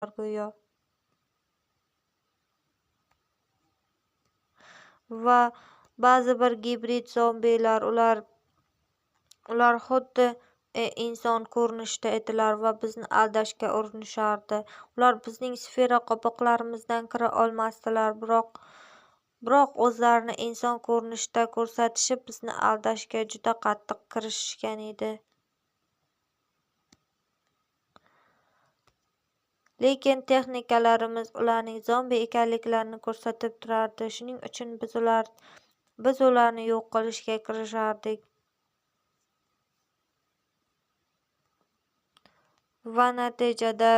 go'yo. Va ba'zi bir gibrid zombilar ular xuddi inson ko'rinishida edilar va bizni aldashga urinishardi. Ular bizning sfera qobiqlarimizdan kira olmasdilar, biroq o'zlarini inson ko'rinishida ko'rsatishib bizni aldashga juda qattiq kirishishgan edi. Lekin texnikalarimiz ularning zombi ekanliklarini ko'rsatib turardi. Shuning uchun biz ularni yo'q qilishga kirishardik. Va natijada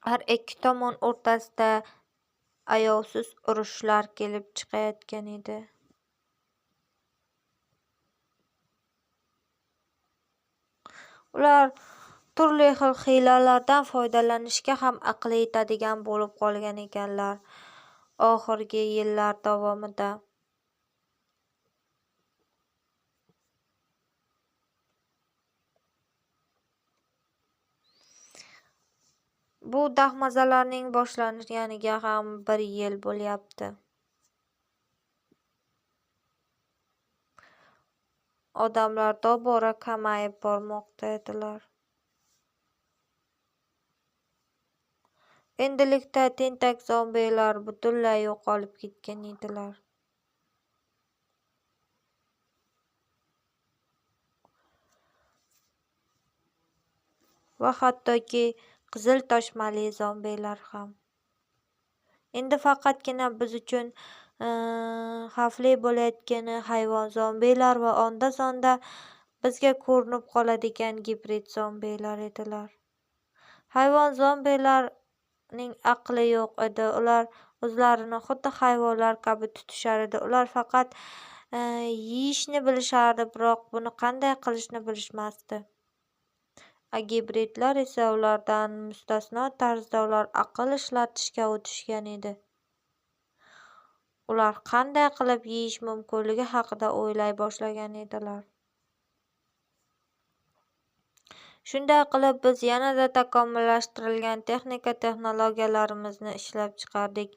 har ikki tomon o'rtasida ayovsiz urushlar kelib chiqayotgan edi. Ular turli xil hiylalardan foydalanishga ham aqli yetadigan bo'lib qolgan ekanlar oxirgi yillar davomida. Bu dahmazalarning boshlanganiga ham 1 yil bo'lyapti. Odamlar tobora kamayib bormoqda edilar. Endilikda tentak zombilar butunlay yo'qolib ketgan edilar. Va hattoki qizil toshmali zombilar ham. Endi faqatgina biz uchun xavfli bo'layotgani hayvon zombilar va onda-sonda bizga ko'rinib qoladigan gibrid zombilar edilar. Hayvon zombilarning aqli yo'q edi. Ular o'zlarini xuddi hayvonlar kabi tutishar edi. Ular faqat yeyishni bilishardi, biroq buni qanday qilishni bilishmasdi. Gibridlar esa ulardan mustasno tarzda ular aql ishlatishga o'tishgan edi. Ular qanday qilib yeyish mumkinligi haqida o'ylay boshlagan edilar. Shunday qilib biz yanada takomillashtirilgan texnologiyalarimizni ishlab chiqardik.